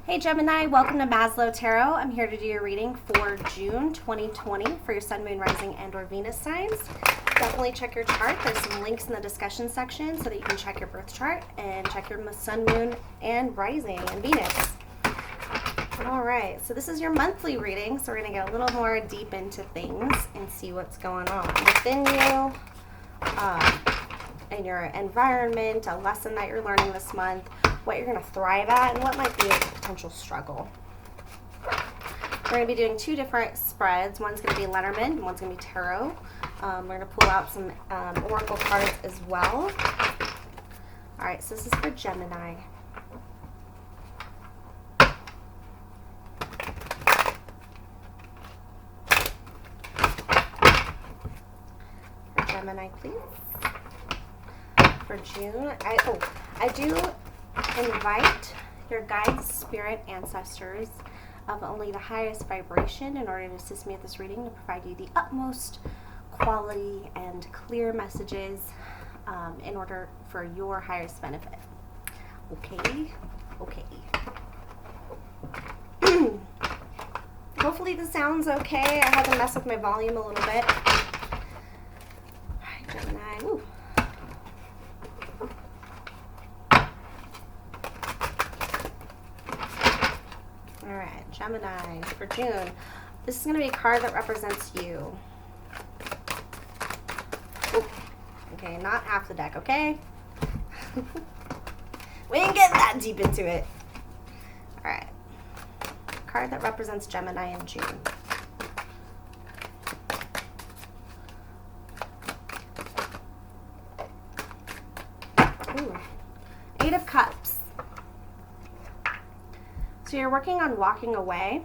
Hey Gemini, welcome to Maslow Tarot. I'm here to do your reading for June 2020 for your Sun, Moon, Rising, and or Venus signs. Definitely check your chart. There's some links in the discussion section so that you can check your birth chart and check your Sun, Moon, and Rising, and Venus. Alright, so this is your monthly reading, so we're going to get a little more deep into things and see what's going on within you, in your environment, a lesson that you're learning this month, what you're going to thrive at, and what might be a potential struggle. We're going to be doing two different spreads. One's going to be Lenormand, and one's going to be Tarot. We're going to pull out some Oracle cards as well. Alright, so this is for Gemini. For Gemini, please. For June, I do invite your guides, spirit, ancestors of only the highest vibration in order to assist me with this reading to provide you the utmost quality and clear messages in order for your highest benefit. Okay? Okay. Hopefully this sounds okay. I had to mess with my volume a little bit. Alright, Gemini. Ooh. Alright, Gemini for June. This is going to be a card that represents you. Ooh. Okay, not half the deck, okay? We didn't get that deep into it. Alright. Card that represents Gemini in June. Ooh. Eight of Cups. So you're working on walking away,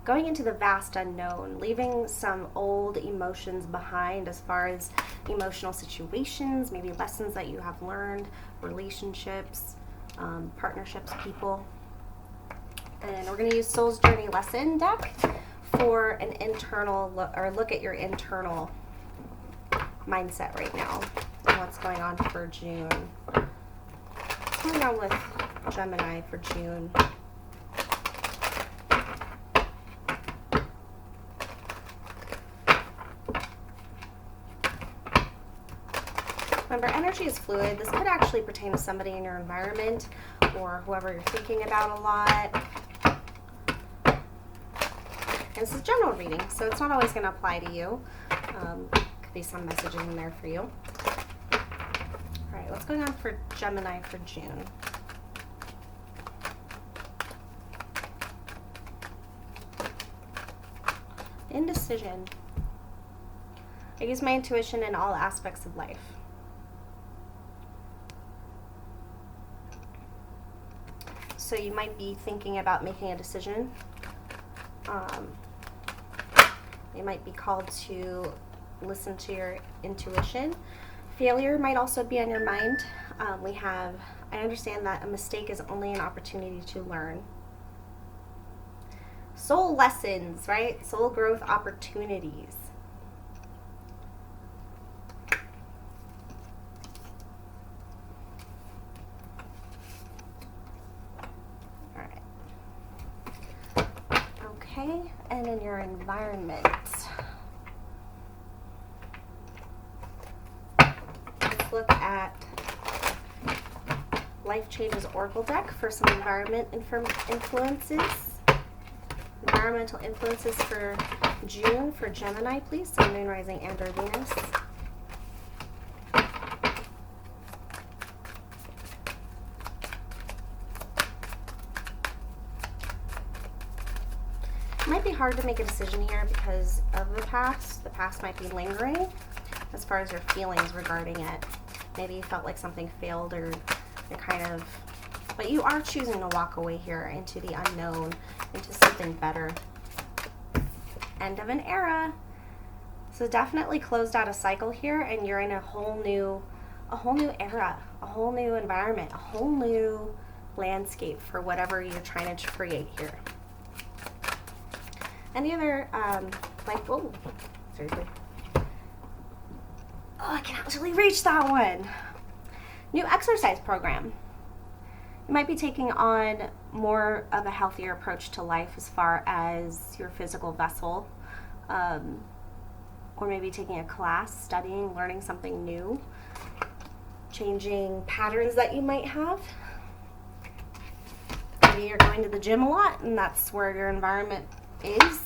going into the vast unknown, leaving some old emotions behind as far as emotional situations, maybe lessons that you have learned, relationships, partnerships, people. And we're going to use Soul's Journey Lesson deck for an internal look at your internal mindset right now and what's going on for June. What's going on with Gemini for June? Remember, energy is fluid. This could actually pertain to somebody in your environment or whoever you're thinking about a lot. And this is general reading, so it's not always going to apply to you. Could be some messaging in there for you. All right, what's going on for Gemini for June? Indecision. I use my intuition in all aspects of life. So you might be thinking about making a decision. You might be called to listen to your intuition. Failure might also be on your mind. I understand that a mistake is only an opportunity to learn. Soul lessons, right? Soul growth opportunities. All right. Okay, and in your environment. Let's look at Life Changes Oracle deck for some influences. Environmental influences for June for Gemini, please. Sun, Moon, Rising, and or Venus. It might be hard to make a decision here because of the past. The past might be lingering as far as your feelings regarding it. Maybe you felt like something failed or you're kind of... But you are choosing to walk away here into the unknown, into something better. End of an era. So definitely closed out a cycle here, and you're in a whole new era, a whole new environment, a whole new landscape for whatever you're trying to create here. Any other, oh, seriously. Oh, I can actually reach that one. New exercise program. You might be taking on more of a healthier approach to life as far as your physical vessel, or maybe taking a class, studying, learning something new, changing patterns that you might have. Maybe you're going to the gym a lot and that's where your environment is.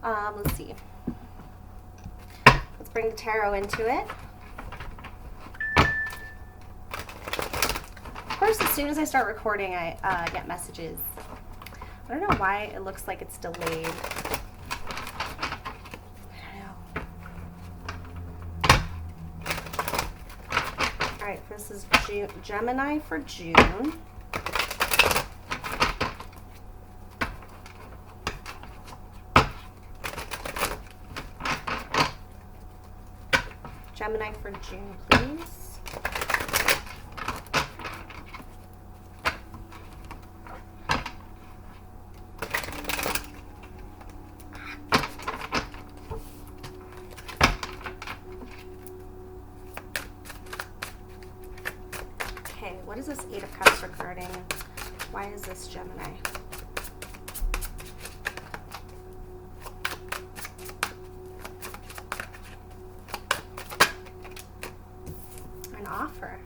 Let's see. Let's bring the tarot into it. First, as soon as I start recording, I get messages. I don't know why it looks like it's delayed. I don't know. Alright, this is Gemini for June. Gemini for June, please. Okay, what is this Eight of Cups regarding? Why is this Gemini? An offer.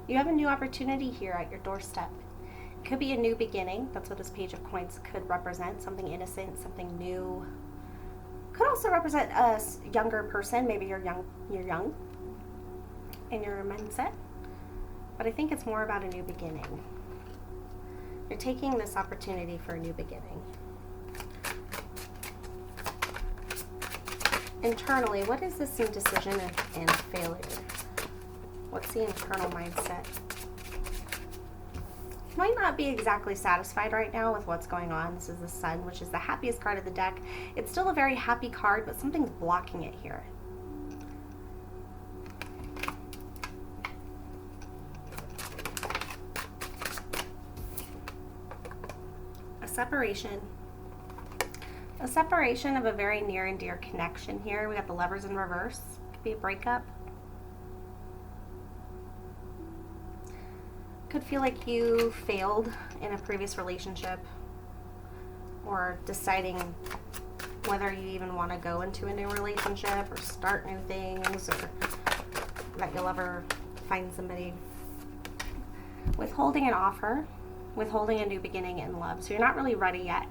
You have a new opportunity here at your doorstep. It could be a new beginning. That's what this Page of Coins could represent. Something innocent, something new. Could also represent a younger person. Maybe you're young in your mindset. But I think it's more about a new beginning. You're taking this opportunity for a new beginning. Internally, what is this indecision and failure? What's the internal mindset? Might not be exactly satisfied right now with what's going on. This is the Sun, which is the happiest card of the deck. It's still a very happy card, but something's blocking it here. Separation. A separation of a very near and dear connection here. We got the Lovers in reverse. Could be a breakup. Could feel like you failed in a previous relationship, or deciding whether you even want to go into a new relationship or start new things, or that you'll ever find somebody. Withholding an offer. Withholding a new beginning in love. So you're not really ready yet.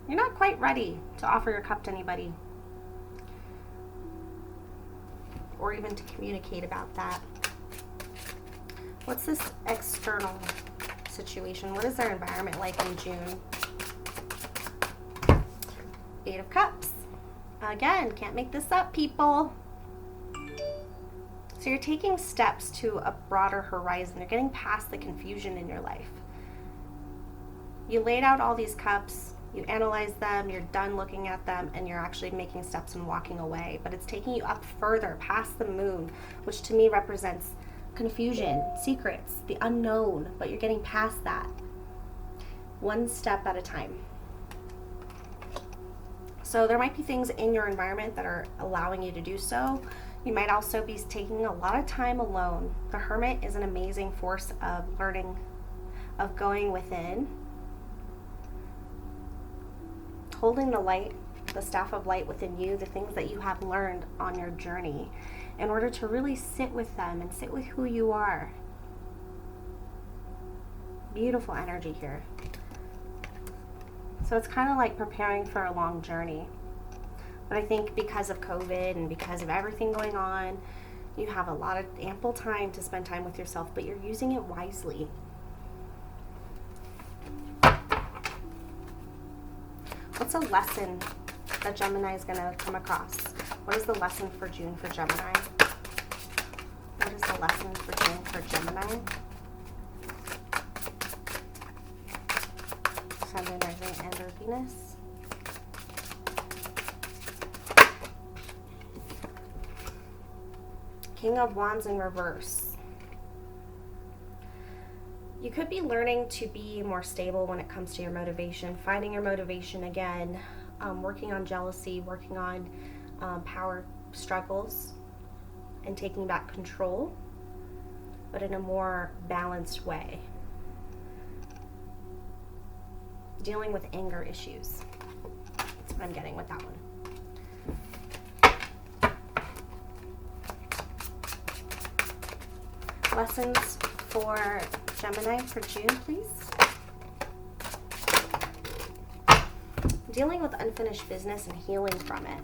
You're not quite ready to offer your cup to anybody, or even to communicate about that. What's this external situation? What is their environment like in June? Eight of Cups. Again, can't make this up, people. So you're taking steps to a broader horizon. You're getting past the confusion in your life. You laid out all these cups, you analyzed them, you're done looking at them, and you're actually making steps and walking away. But it's taking you up further, past the moon, which to me represents confusion, secrets, the unknown, but you're getting past that. One step at a time. So there might be things in your environment that are allowing you to do so. You might also be taking a lot of time alone. The Hermit is an amazing force of learning, of going within, holding the light, the staff of light within you, the things that you have learned on your journey, in order to really sit with them and sit with who you are. Beautiful energy here. So it's kind of like preparing for a long journey. But I think because of COVID and because of everything going on, you have a lot of ample time to spend time with yourself, but you're using it wisely. What's a lesson that Gemini is going to come across? What is the lesson for June for Gemini? What is the lesson for June for Gemini? Sun, Moon, Rising, and or Venus. King of Wands in reverse. You could be learning to be more stable when it comes to your motivation, finding your motivation again, working on jealousy, working on power struggles, and taking back control. but in a more balanced way. Dealing with anger issues. That's what I'm getting with that one. Lessons for Gemini for June, please. Dealing with unfinished business and healing from it.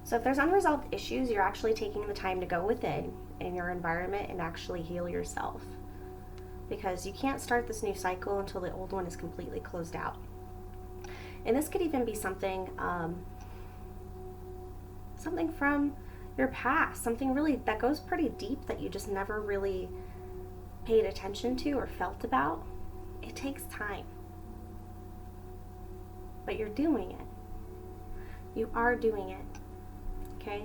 So if there's unresolved issues, you're actually taking the time to go within in your environment and actually heal yourself. Because you can't start this new cycle until the old one is completely closed out. And this could even be something from your past, something really that goes pretty deep that you just never really paid attention to or felt about. It takes time. But you're doing it. You are doing it. Okay?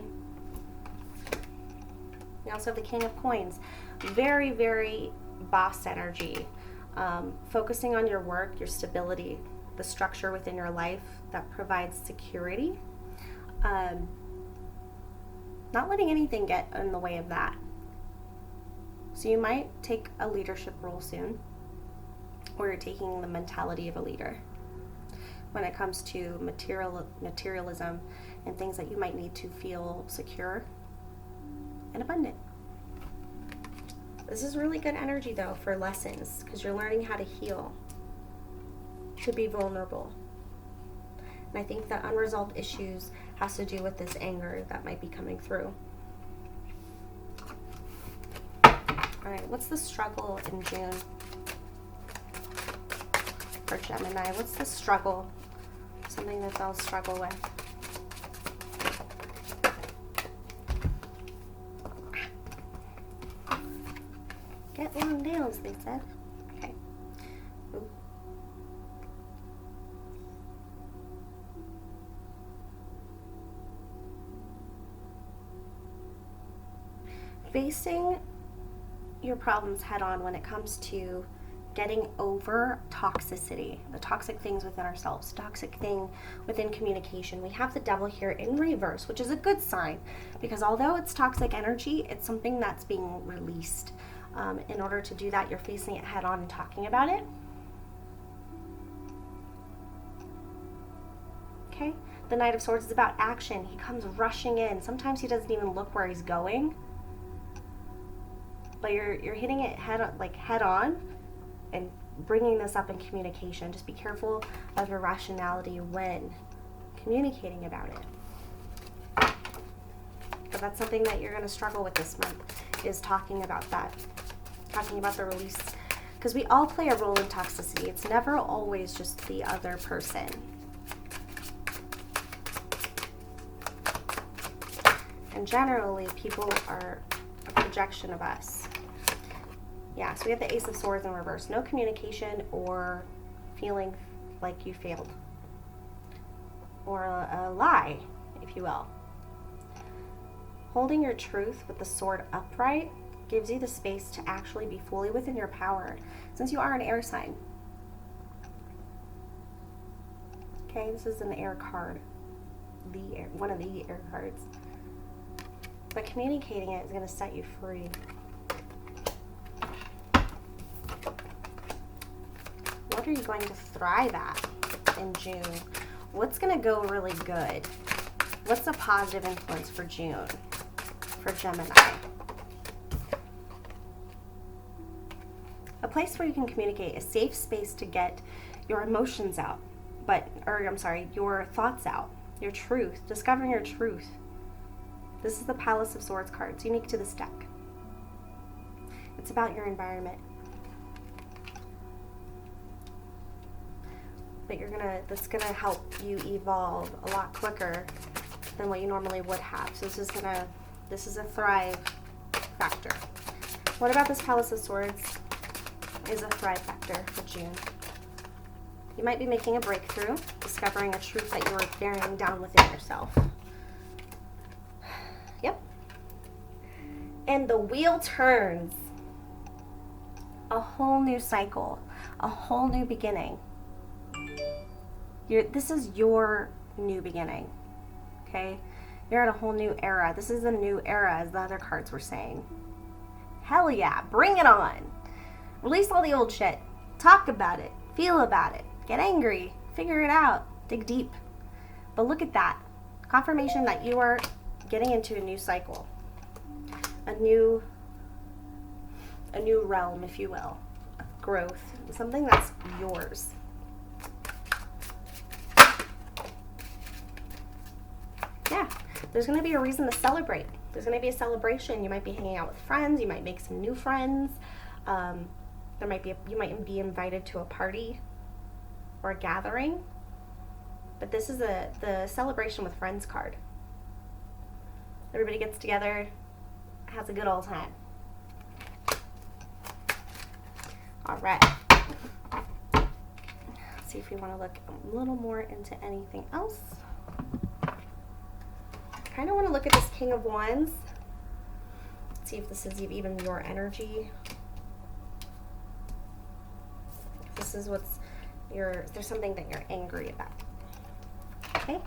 You also have the King of Coins. Very, very boss energy. Focusing on your work, your stability, the structure within your life that provides security. Not letting anything get in the way of that. So you might take a leadership role soon, or you're taking the mentality of a leader when it comes to materialism and things that you might need to feel secure and abundant. This is really good energy though for lessons, because you're learning how to heal, to be vulnerable. And I think that unresolved issues has to do with this anger that might be coming through. All right, what's the struggle in June for Gemini? What's the struggle? Something that they'll struggle with. Get long nails, they said. Okay. Ooh. Facing your problems head on when it comes to getting over toxicity, the toxic things within ourselves, toxic thing within communication. We have the Devil here in reverse, which is a good sign, because although it's toxic energy, it's something that's being released. In order to do that, you're facing it head on and talking about it. Okay? The Knight of Swords is about action. He comes rushing in. Sometimes he doesn't even look where he's going. But you're hitting it head on and bringing this up in communication. Just be careful of your rationality when communicating about it. But that's something that you're going to struggle with this month, is talking about that. Talking about the release. Because we all play a role in toxicity. It's never always just the other person. And generally, people are a projection of us. Yeah, so we have the Ace of Swords in reverse. No communication or feeling like you failed. Or a lie, if you will. Holding your truth with the sword upright gives you the space to actually be fully within your power, since you are an air sign. Okay, this is an air card. One of the air cards. But communicating it is going to set you free. What are you going to thrive at in June? What's going to go really good? What's a positive influence for June for Gemini? A place where you can communicate, a safe space to get your emotions out, your thoughts out, your truth, discovering your truth. This is the Palace of Swords card. It's unique to this deck. It's about your environment. But that's gonna help you evolve a lot quicker than what you normally would have. So this is a thrive factor. What about this Palace of Swords is a thrive factor for June? You might be making a breakthrough, discovering a truth that you are burying down within yourself. Yep. And the wheel turns. A whole new cycle, a whole new beginning. This is your new beginning, okay? You're at a whole new era. This is a new era, as the other cards were saying. Hell yeah, bring it on. Release all the old shit. Talk about it. Feel about it. Get angry. Figure it out. Dig deep. But look at that. Confirmation that you are getting into a new cycle. A new realm, if you will, of growth. Something that's yours. Yeah. There's going to be a reason to celebrate. There's going to be a celebration. You might be hanging out with friends. You might make some new friends. You might be invited to a party or a gathering. But this is the celebration with friends card. Everybody gets together, has a good old time. All right. Let's see if we want to look a little more into anything else. I kind of want to look at this King of Wands. See if this is even your energy. This is there's something that you're angry about. Okay?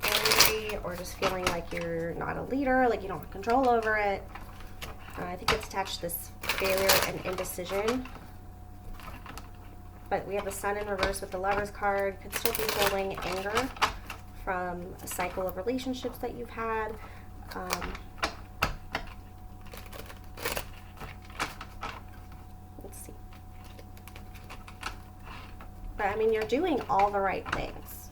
Angry, or just feeling like you're not a leader, like you don't have control over it. I think it's attached to this failure and indecision. But we have the Sun in reverse with the Lovers card. Could still be holding anger from a cycle of relationships that you've had. Let's see. But I mean, you're doing all the right things.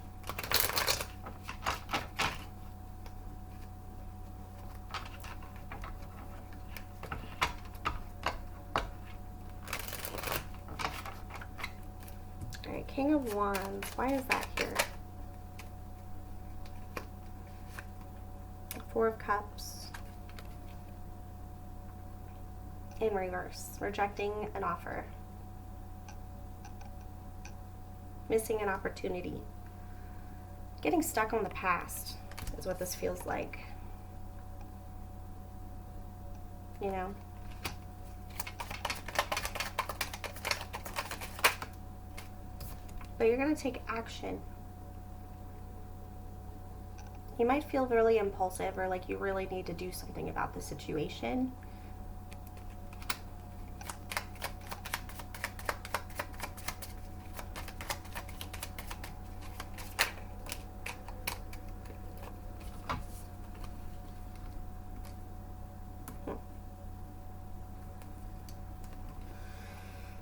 All right, King of Wands. Why is that here? Four of Cups in reverse, rejecting an offer, missing an opportunity, getting stuck on the past is what this feels like, you know. But you're going to take action. You might feel really impulsive or like you really need to do something about the situation.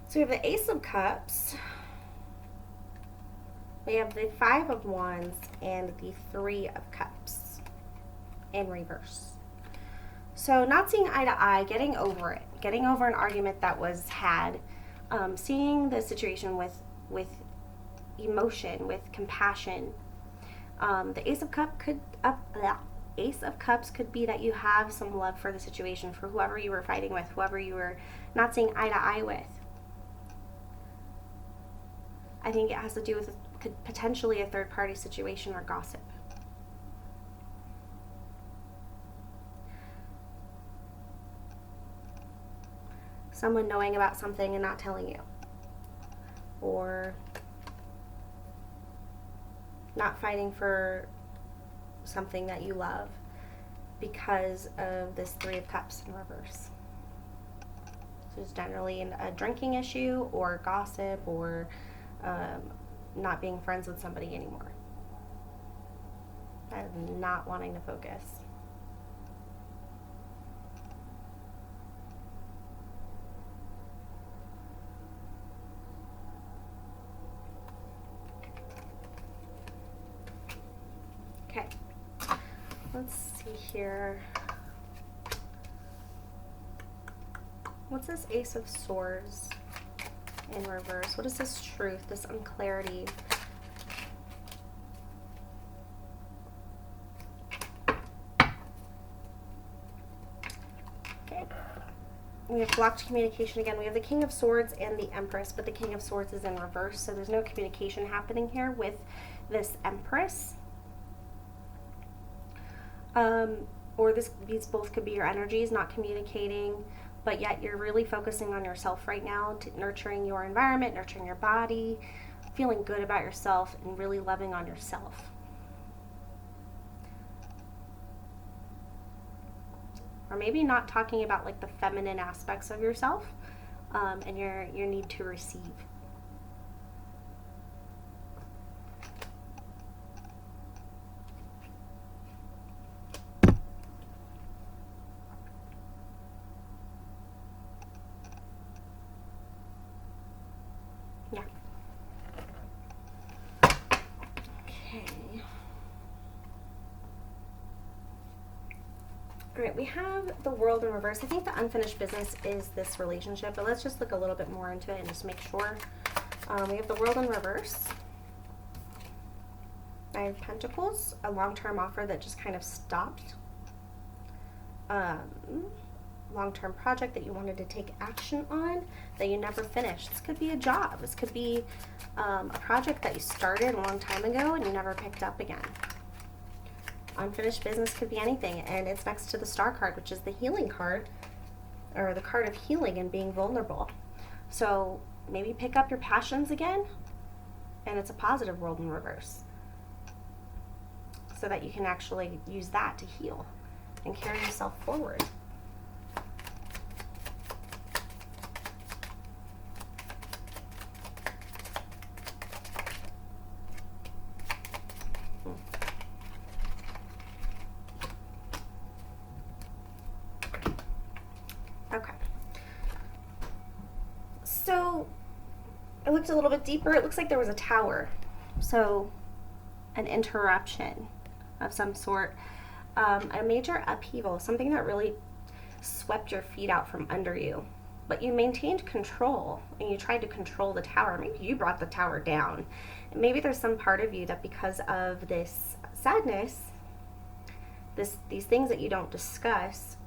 So we have the Ace of Cups. We have the Five of Wands and the Three of Cups in reverse. So not seeing eye to eye, getting over it, getting over an argument that was had, seeing the situation with emotion, with compassion. The Ace of Cups could be that you have some love for the situation, for whoever you were fighting with, whoever you were not seeing eye to eye with. I think it has to do with potentially a third-party situation or gossip. Someone knowing about something and not telling you. Or not fighting for something that you love because of this Three of Cups in reverse. So it's generally a drinking issue or gossip or not being friends with somebody anymore. I'm not wanting to focus. Okay, let's see here. What's this Ace of Swords in reverse? What is this truth, this unclarity? Okay. We have blocked communication again. We have the King of Swords and the Empress, but the King of Swords is in reverse, so there's no communication happening here with this Empress. Or these both could be your energies, not communicating, but yet you're really focusing on yourself right now, nurturing your environment, nurturing your body, feeling good about yourself, and really loving on yourself. or maybe not talking about like the feminine aspects of yourself, and your need to receive. Yeah. Okay. All right, we have the World in reverse. I think the unfinished business is this relationship, but let's just look a little bit more into it and just make sure. We have the World in reverse. Nine of Pentacles, a long-term offer that just kind of stopped. Long-term project that you wanted to take action on that you never finished. This could be a job. This could be a project that you started a long time ago and you never picked up again. Unfinished business could be anything, and it's next to the Star card, which is the healing card, or the card of healing and being vulnerable. So maybe pick up your passions again, and it's a positive World in reverse, so that you can actually use that to heal and carry yourself forward. Okay. So I looked a little bit deeper. It looks like there was a tower. So an interruption of some sort, a major upheaval, something that really swept your feet out from under you. But you maintained control and you tried to control the tower. Maybe you brought the tower down. And maybe there's some part of you that because of this sadness, these things that you don't discuss,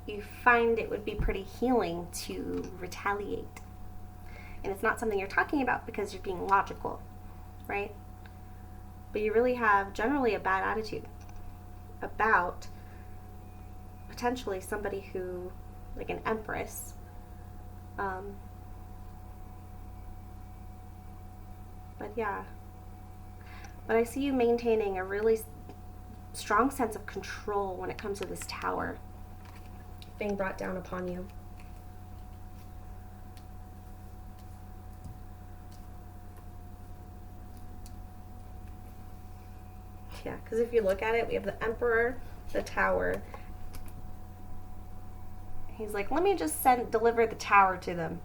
you find it would be pretty healing to retaliate. And it's not something you're talking about because you're being logical, right? But you really have generally a bad attitude about potentially somebody who, like an empress, but yeah. But I see you maintaining a really strong sense of control when it comes to this tower being brought down upon you. Yeah, because if you look at it, we have the Emperor, the Tower. He's like, let me just deliver the tower to them.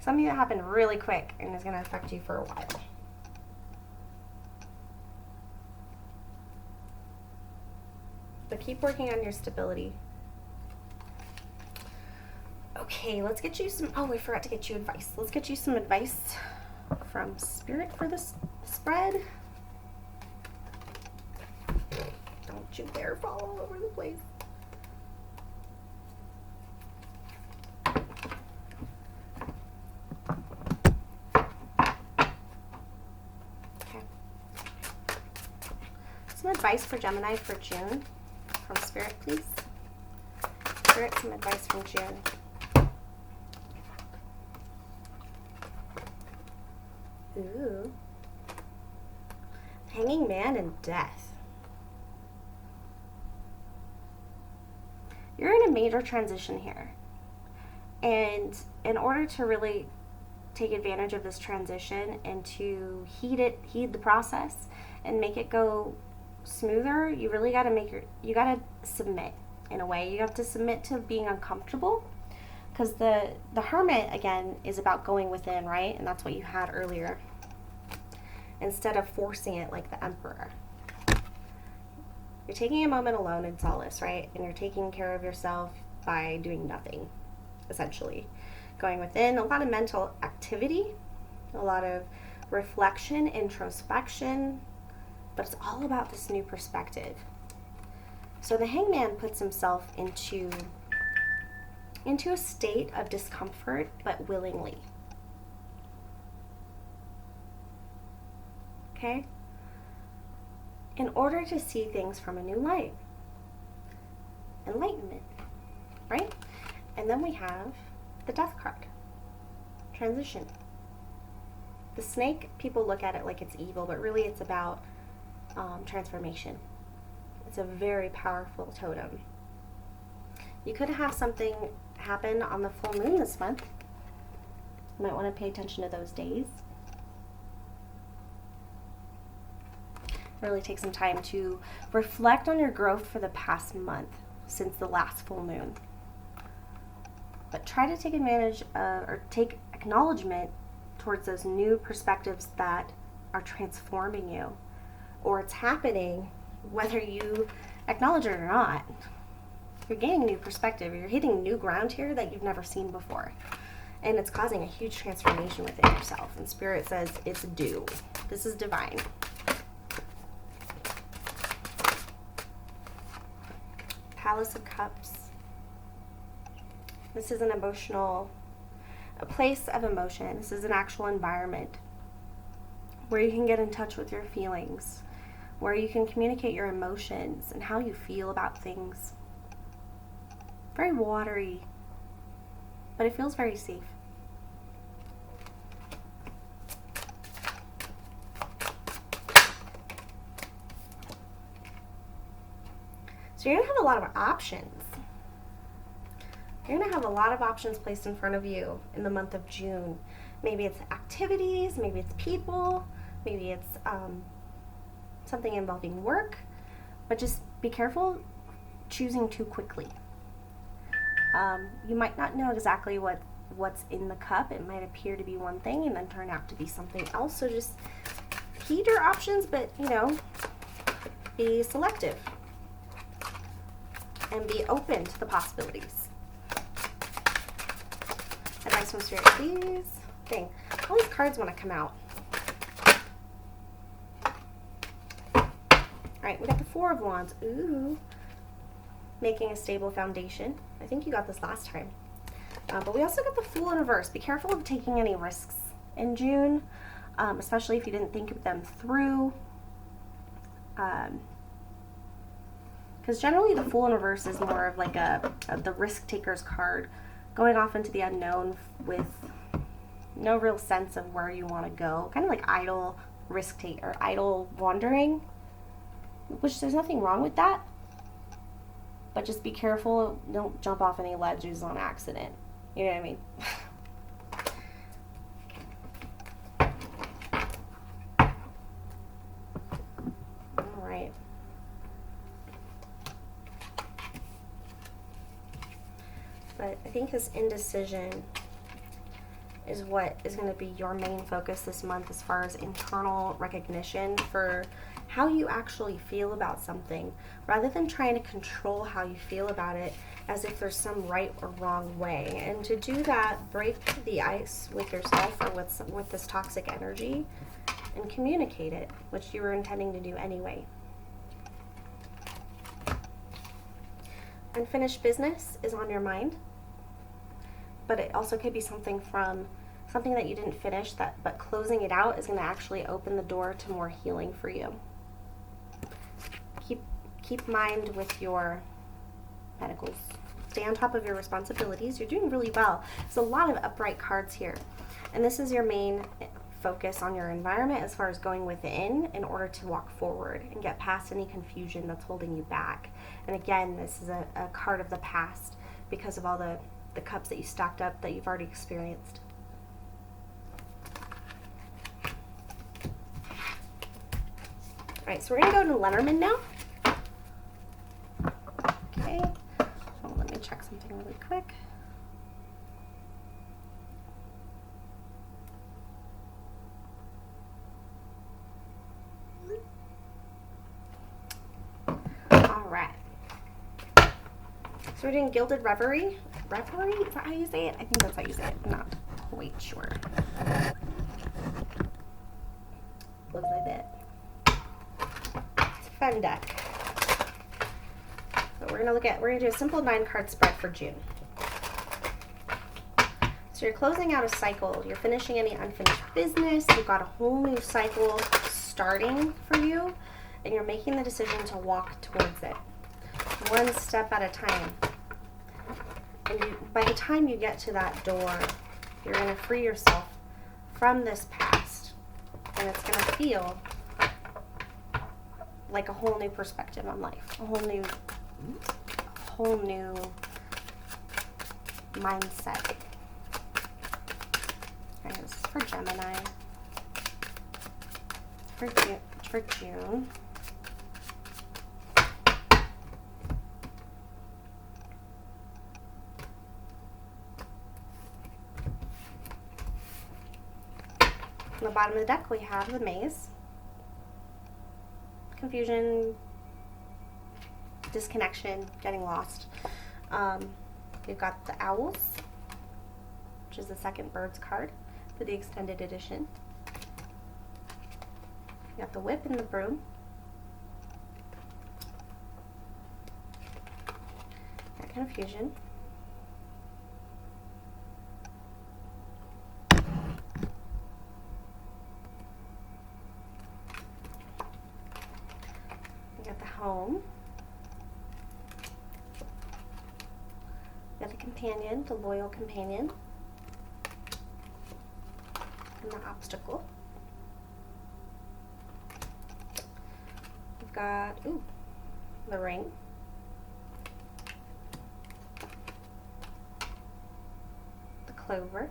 Something that happened really quick and is going to affect you for a while. But keep working on your stability. Okay, let's get you some, oh, we forgot to get you advice. Let's get you some advice from Spirit for this spread. Don't you dare fall all over the place. Okay. Some advice for Gemini for June from Spirit, please. Spirit, some advice from June. Ooh. Hanging Man and Death. You're in a major transition here. And in order to really take advantage of this transition and to heed the process and make it go smoother, you really got to you got to submit in a way. You have to submit to being uncomfortable. Because the Hermit, again, is about going within, right? And that's what you had earlier. Instead of forcing it like the Emperor. You're taking a moment alone in solace, right? And you're taking care of yourself by doing nothing, essentially. Going within, a lot of mental activity, a lot of reflection, introspection, but it's all about this new perspective. So the Hangman puts himself into a state of discomfort, but willingly. Okay? In order to see things from a new light. Enlightenment. Right? And then we have the Death card. Transition. The snake, people look at it like it's evil, but really it's about transformation. It's a very powerful totem. You could have something happen on the full moon this month. You might want to pay attention to those days. Really take some time to reflect on your growth for the past month since the last full moon. But try to take advantage of, or take acknowledgement towards those new perspectives that are transforming you, or it's happening whether you acknowledge it or not. You're gaining new perspective. You're hitting new ground here that you've never seen before. And it's causing a huge transformation within yourself. And Spirit says it's due. This is divine. Palace of Cups. This is an emotional, a place of emotion. This is an actual environment where you can get in touch with your feelings, where you can communicate your emotions and how you feel about things. Very watery, but it feels very safe. So you're going to have a lot of options. You're going to have a lot of options placed in front of you in the month of June. Maybe it's activities, maybe it's people, maybe it's something involving work, but just be careful choosing too quickly. You might not know exactly what's in the cup. It might appear to be one thing and then turn out to be something else. So just heed your options, but be selective and be open to the possibilities. Advice from Spirit, please. Dang, all these cards want to come out. All right, we got the Four of Wands. Ooh. Making a stable foundation. I think you got this last time. But we also got the Fool in reverse. Be careful of taking any risks in June, especially if you didn't think of them through. Because generally the Fool in reverse is more of like the risk taker's card, going off into the unknown with no real sense of where you want to go. Kind of like idle risk take or idle wandering, which there's nothing wrong with that. But just be careful, don't jump off any ledges on accident. You know what I mean? All right. But I think this indecision is what is going to be your main focus this month as far as internal recognition for how you actually feel about something, rather than trying to control how you feel about it as if there's some right or wrong way. And to do that, break the ice with yourself or with this toxic energy and communicate it, which you were intending to do anyway. Unfinished business is on your mind, but it also could be something that you didn't finish, but closing it out is going to actually open the door to more healing for you. Keep mind with your pentacles. Stay on top of your responsibilities. You're doing really well. There's a lot of upright cards here. And this is your main focus on your environment as far as going within in order to walk forward and get past any confusion that's holding you back. And again, this is a card of the past because of all the cups that you stacked up that you've already experienced. All right, so we're going to go to Lenormand now. Okay, so let me check something really quick. All right. So we're doing Gilded Reverie. Reverie? Is that how you say it? I think that's how you say it. I'm not quite sure. Looks like that. It's a fun deck. So we're gonna do a simple 9-card spread for June. So you're closing out a cycle. You're finishing any unfinished business. You've got a whole new cycle starting for you, and you're making the decision to walk towards it, one step at a time. And by the time you get to that door, you're going to free yourself from this past, and it's going to feel like a whole new perspective on life, a whole new mindset. Alright, this is for Gemini. For June. On the bottom of the deck, we have the maze. Confusion, disconnection, getting lost. We've got the owls, which is the second birds card for the extended edition. We got the whip and the broom. Got confusion. We got the home. We got the companion, the loyal companion. And the obstacle. We've got, the ring. The clover.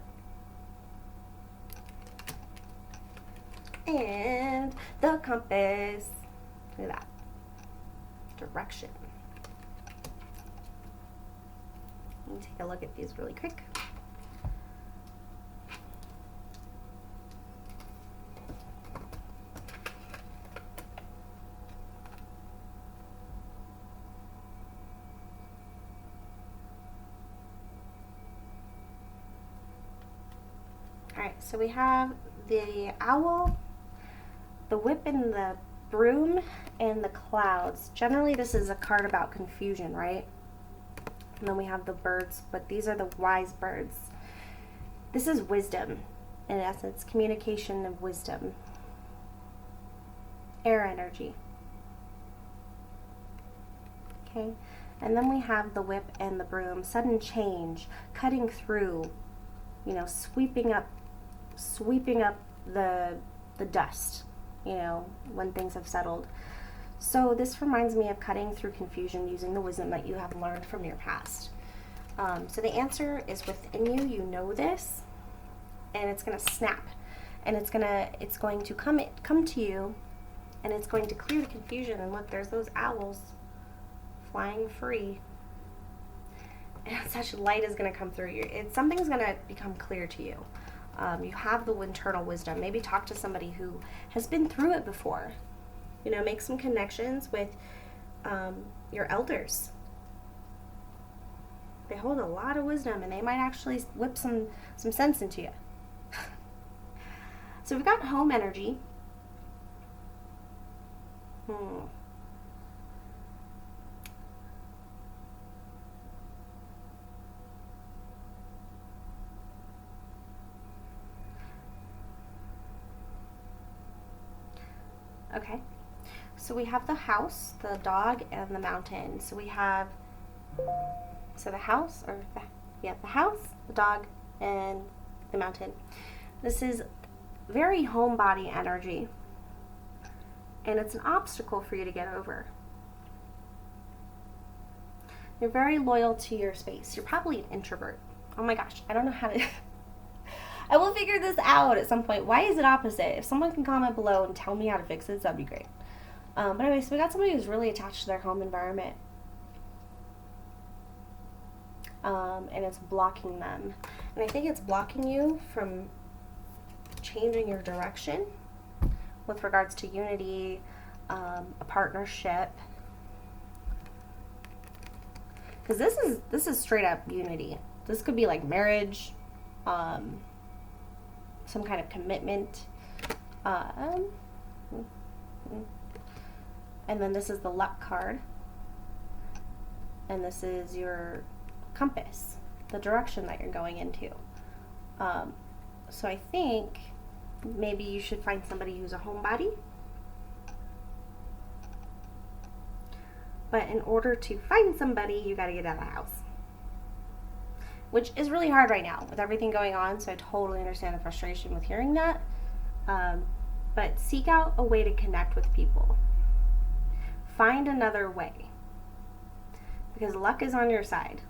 And the compass. Look at that. Direction. Let me take a look at these really quick. Alright, so we have the owl, the whip and the broom, and the clouds. Generally, this is a card about confusion, right? And then we have the birds, but these are the wise birds. This is wisdom, in essence, communication of wisdom. Air energy. Okay, and then we have the whip and the broom, sudden change, cutting through, you know, sweeping up the dust, you know, when things have settled. So this reminds me of cutting through confusion using the wisdom that you have learned from your past. So the answer is within you. You know this, and it's going to snap, and it's going to come to you, and it's going to clear the confusion. And look, there's those owls flying free, and such light is going to come through you. Something's going to become clear to you. You have the internal wisdom. Maybe talk to somebody who has been through it before. You know, make some connections with your elders. They hold a lot of wisdom, and they might actually whip some sense into you. So we've got home energy. Okay, so we have the house, the dog, and the mountain. So we have, the house, the house, the dog, and the mountain. This is very homebody energy, and it's an obstacle for you to get over. You're very loyal to your space. You're probably an introvert. Oh my gosh, I don't know how to... I will figure this out at some point. Why is it opposite? If someone can comment below and tell me how to fix this, that'd be great. But anyway, so we got somebody who's really attached to their home environment. And it's blocking them. And I think it's blocking you from changing your direction with regards to unity, a partnership. Because this is straight up unity. This could be like marriage, some kind of commitment. And then this is the luck card. And this is your compass, the direction that you're going into. So I think maybe you should find somebody who's a homebody. But in order to find somebody, you got to get out of the house. Which is really hard right now with everything going on, so I totally understand the frustration with hearing that. But seek out a way to connect with people. find another way, because luck is on your side.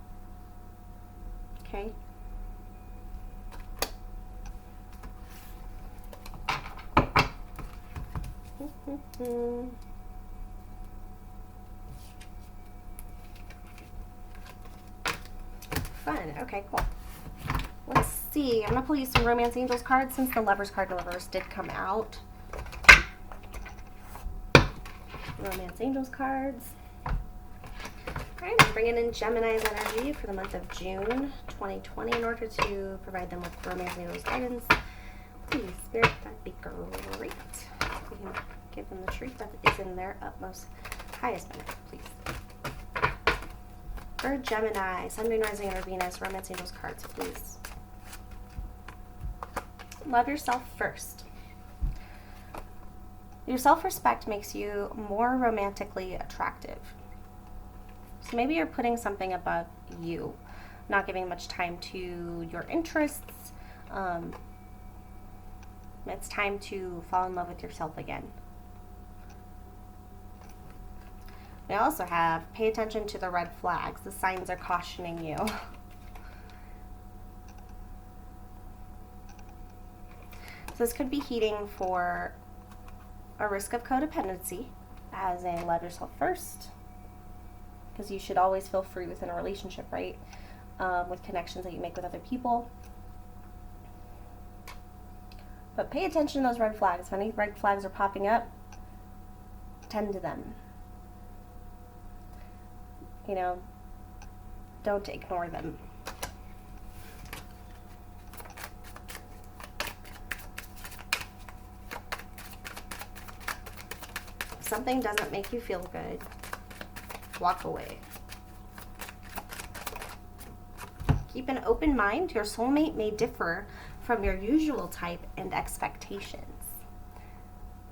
Okay? Fun. Okay, cool. Let's see. I'm going to pull you some Romance Angels cards since the Lover's card in reverse did come out. Romance Angels cards. Alright, I'm bringing in Gemini's energy for the month of June 2020 in order to provide them with Romance Angels guidance. Please, Spirit, that'd be great. We can give them the truth that is in their utmost highest benefit, please. For Gemini, Sun, Moon, Rising, or Venus, Romance Angels cards, please. Love yourself first. Your self-respect makes you more romantically attractive. So maybe you're putting something above you, not giving much time to your interests. It's time to fall in love with yourself again. We also have, pay attention to the red flags. The signs are cautioning you. So this could be heating for a risk of codependency, as in love yourself first, because you should always feel free within a relationship, right? With connections that you make with other people. But pay attention to those red flags. If any red flags are popping up, tend to them. You know, don't ignore them. If something doesn't make you feel good, walk away. Keep an open mind. Your soulmate may differ from your usual type and expectations.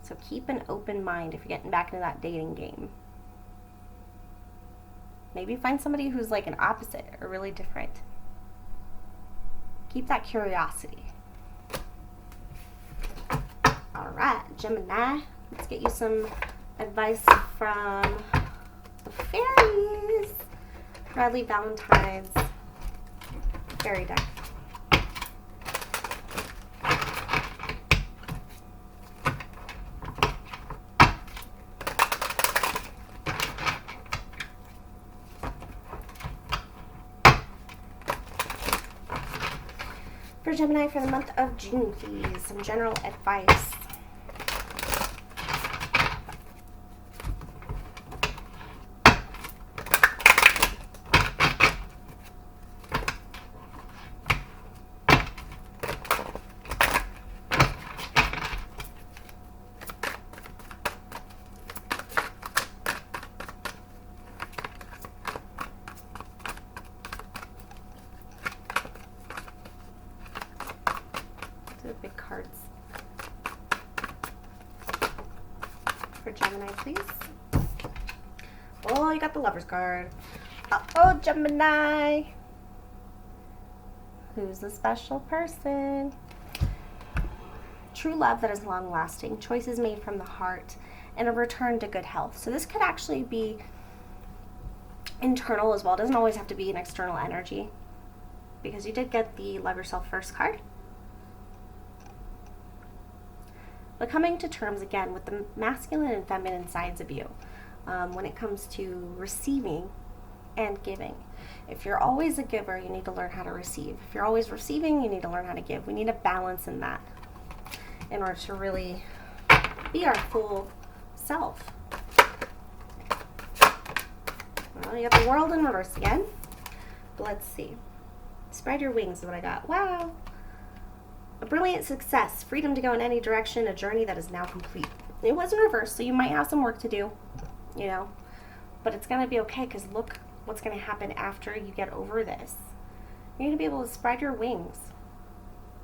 So keep an open mind if you're getting back into that dating game. Maybe find somebody who's like an opposite or really different. Keep that curiosity. All right, Gemini, let's get you some advice from the fairies. Bradley Valentine's fairy deck. For Gemini for the month of June, please, some general advice. Big cards for Gemini, please. Oh, you got the Lover's card. Uh-oh, Gemini. Who's the special person? True love that is long-lasting, choices made from the heart, and a return to good health. So this could actually be internal as well. It doesn't always have to be an external energy, because you did get the Love Yourself First card. But coming to terms again with the masculine and feminine sides of you when it comes to receiving and giving. If you're always a giver, you need to learn how to receive. If you're always receiving, you need to learn how to give. We need a balance in that in order to really be our full self. Well, you got the World in reverse again. But let's see. Spread your wings is what I got. Wow. A brilliant success, freedom to go in any direction, a journey that is now complete. It was in reverse, so you might have some work to do, you know, but it's going to be okay, because look what's going to happen after you get over this. You're going to be able to spread your wings.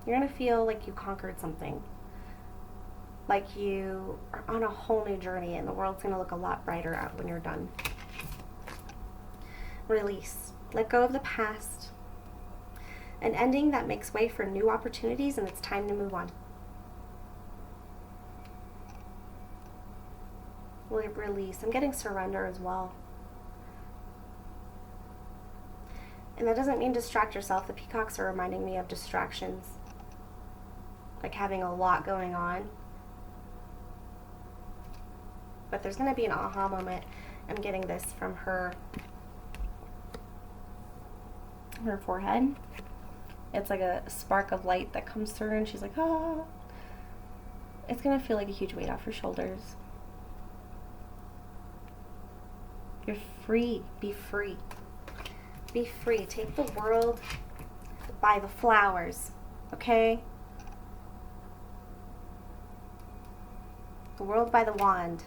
You're going to feel like you conquered something, like you are on a whole new journey, and the world's going to look a lot brighter out when you're done. Release. Let go of the past. An ending that makes way for new opportunities, and it's time to move on. release. I'm getting surrender as well. And that doesn't mean distract yourself. The peacocks are reminding me of distractions, like having a lot going on. But there's going to be an aha moment. I'm getting this from her forehead. It's like a spark of light that comes through, and she's like, ah. It's going to feel like a huge weight off your shoulders. You're free. Be free. Be free. Take the world by the flowers, okay? The world by the wand.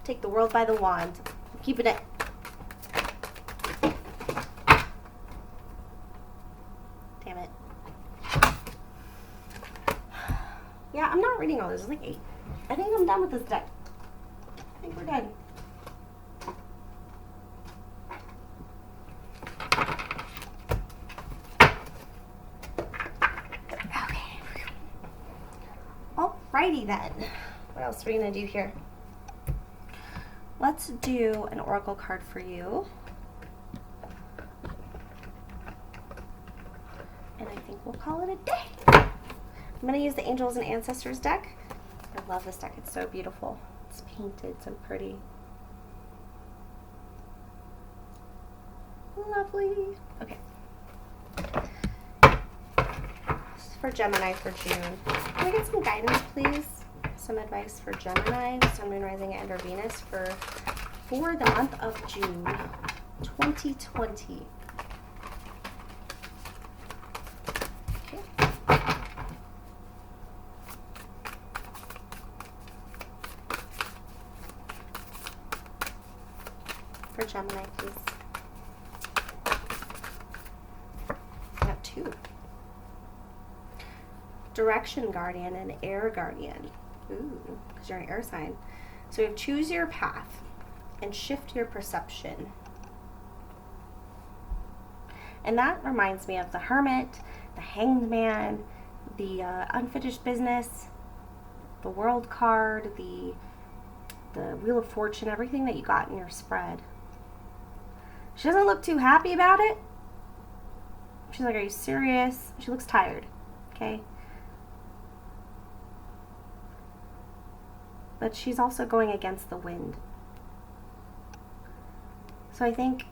Take the world by the wand. Keep it at. Damn it. Yeah, I'm not reading all this. There's like 8. I think I'm done with this deck. I think we're done. Okay. Alrighty then. What else are we going to do here? Let's do an oracle card for you. And I think we'll call it a day. I'm going to use the Angels and Ancestors deck. I love this deck. It's so beautiful. It's painted so pretty. Lovely. Okay. This is for Gemini for June. Can I get some guidance, please? Some advice for Gemini, Sun, Moon, Rising, and or Venus for the month of June 2020. For Gemini, please. I have 2. Direction Guardian and Air Guardian. Ooh, because you're an air sign. So you have choose your path and shift your perception. And that reminds me of the Hermit, the Hanged Man, the Unfinished Business, the World card, the Wheel of Fortune, everything that you got in your spread. She doesn't look too happy about it. She's like, are you serious? She looks tired, okay? But she's also going against the wind. So I think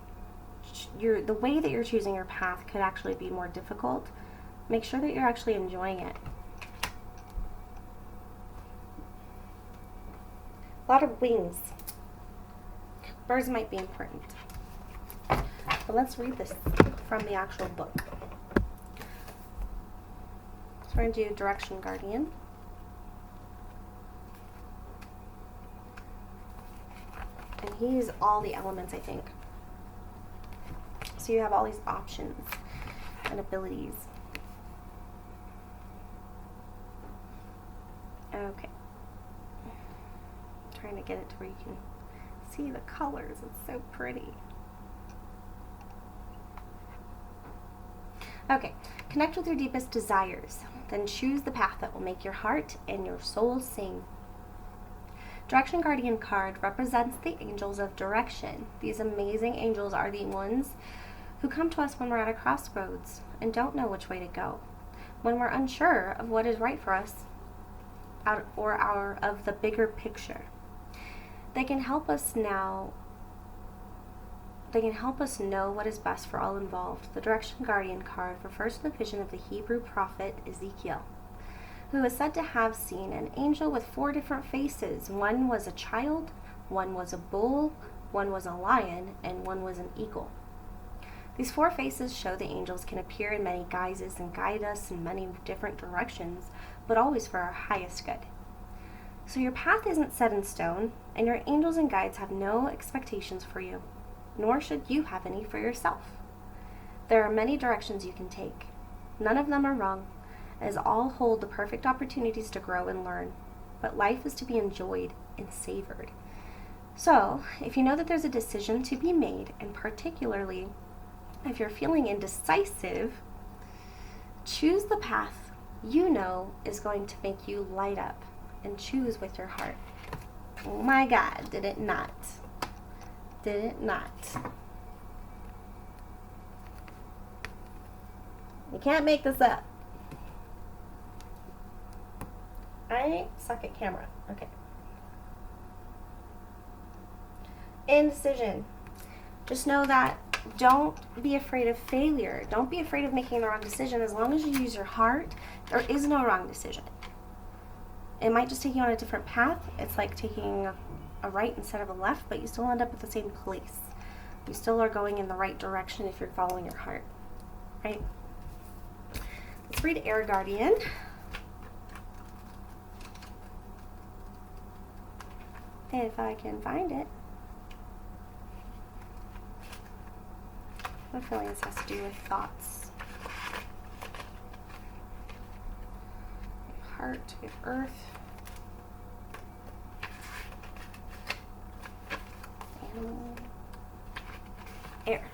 the way that you're choosing your path could actually be more difficult. Make sure that you're actually enjoying it. A lot of wings. Birds might be important. But let's read this from the actual book. So we're going to do Direction Guardian. And he's all the elements, I think. So you have all these options and abilities. Okay. I'm trying to get it to where you can see the colors. It's so pretty. Okay. Connect with your deepest desires. Then choose the path that will make your heart and your soul sing. Direction Guardian card represents the angels of direction. These amazing angels are the ones who come to us when we're at a crossroads and don't know which way to go. When we're unsure of what is right for us or of the bigger picture. They can help us know what is best for all involved. The Direction Guardian card refers to the vision of the Hebrew prophet Ezekiel, who is said to have seen an angel with 4 different faces. One was a child, one was a bull, one was a lion, and one was an eagle. These 4 faces show the angels can appear in many guises and guide us in many different directions, but always for our highest good. So your path isn't set in stone, and your angels and guides have no expectations for you, nor should you have any for yourself. There are many directions you can take. None of them are wrong, as all hold the perfect opportunities to grow and learn, but life is to be enjoyed and savored. So, if you know that there's a decision to be made, and particularly if you're feeling indecisive, choose the path you know is going to make you light up and choose with your heart. Oh my God, did it not? Did it not? You can't make this up. I suck at camera. Okay. Indecision. Just know that don't be afraid of failure. Don't be afraid of making the wrong decision. As long as you use your heart, there is no wrong decision. It might just take you on a different path. It's like taking a right instead of a left, but you still end up at the same place. You still are going in the right direction if you're following your heart, right? Let's read Air Guardian. If I can find it. I'm feeling this has to do with thoughts. We have heart, we have earth. Animal. Air.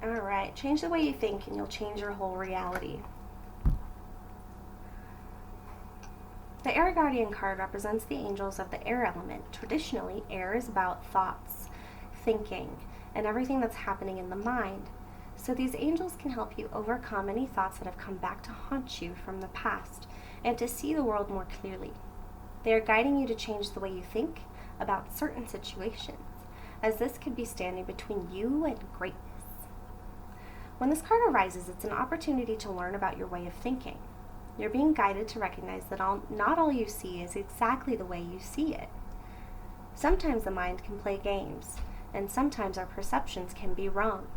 Alright, change the way you think and you'll change your whole reality. The Air Guardian card represents the angels of the air element. Traditionally, air is about thoughts, thinking, and everything that's happening in the mind. So these angels can help you overcome any thoughts that have come back to haunt you from the past and to see the world more clearly. They are guiding you to change the way you think about certain situations, as this could be standing between you and greatness. When this card arises, it's an opportunity to learn about your way of thinking. You're being guided to recognize that not all you see is exactly the way you see it. Sometimes the mind can play games, and sometimes our perceptions can be wrong.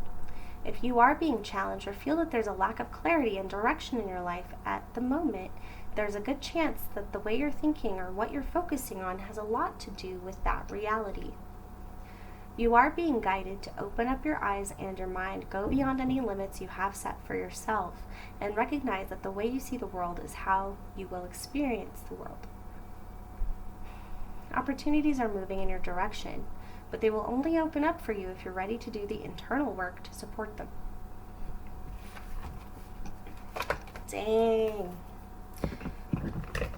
If you are being challenged or feel that there's a lack of clarity and direction in your life at the moment, there's a good chance that the way you're thinking or what you're focusing on has a lot to do with that reality. You are being guided to open up your eyes and your mind, go beyond any limits you have set for yourself, and recognize that the way you see the world is how you will experience the world. Opportunities are moving in your direction, but they will only open up for you if you're ready to do the internal work to support them. Dang.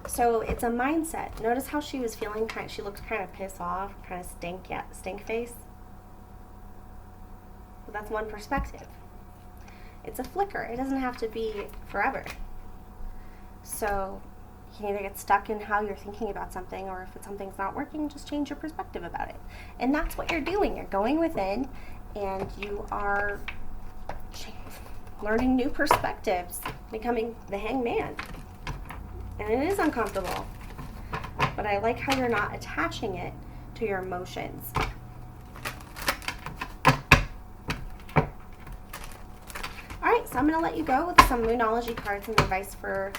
So it's a mindset. Notice how she was feeling. She looked kind of pissed off, kind of stink face. But that's one perspective. It's a flicker. It doesn't have to be forever. So you can either get stuck in how you're thinking about something, or if something's not working, just change your perspective about it. And that's what you're doing. You're going within and you are learning new perspectives, becoming the hangman. And it is uncomfortable. But I like how you're not attaching it to your emotions. Alright, so I'm going to let you go with some Moonology cards and advice for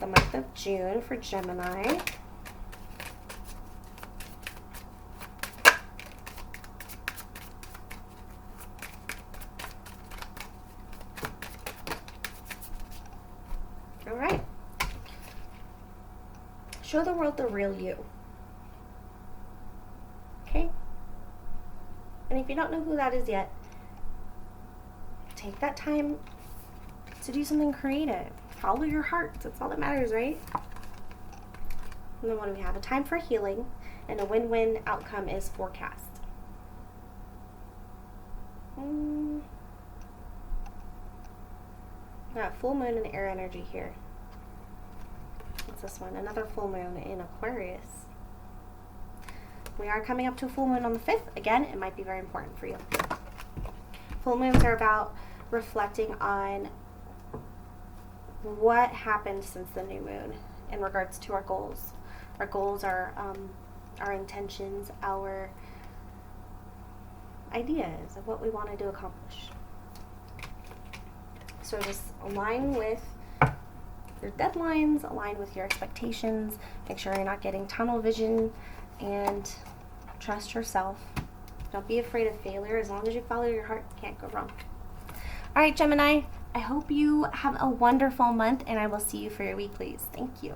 the month of June for Gemini. Alright. Show the world the real you. Okay? And if you don't know who that is yet, take that time to do something creative. Follow your heart. That's all that matters, right? And then what do we have? A time for healing, and a win-win outcome is forecast. Got full moon and air energy here. What's this one? Another full moon in Aquarius. We are coming up to a full moon on the 5th. Again, it might be very important for you. Full moons are about reflecting on what happened since the new moon in regards to our goals. Our goals are our intentions, our ideas of what we wanted to accomplish. So just align with your deadlines, align with your expectations, make sure you're not getting tunnel vision, and trust yourself. Don't be afraid of failure. As long as you follow your heart, you can't go wrong. All right, Gemini, I hope you have a wonderful month, and I will see you for your weeklies. Thank you.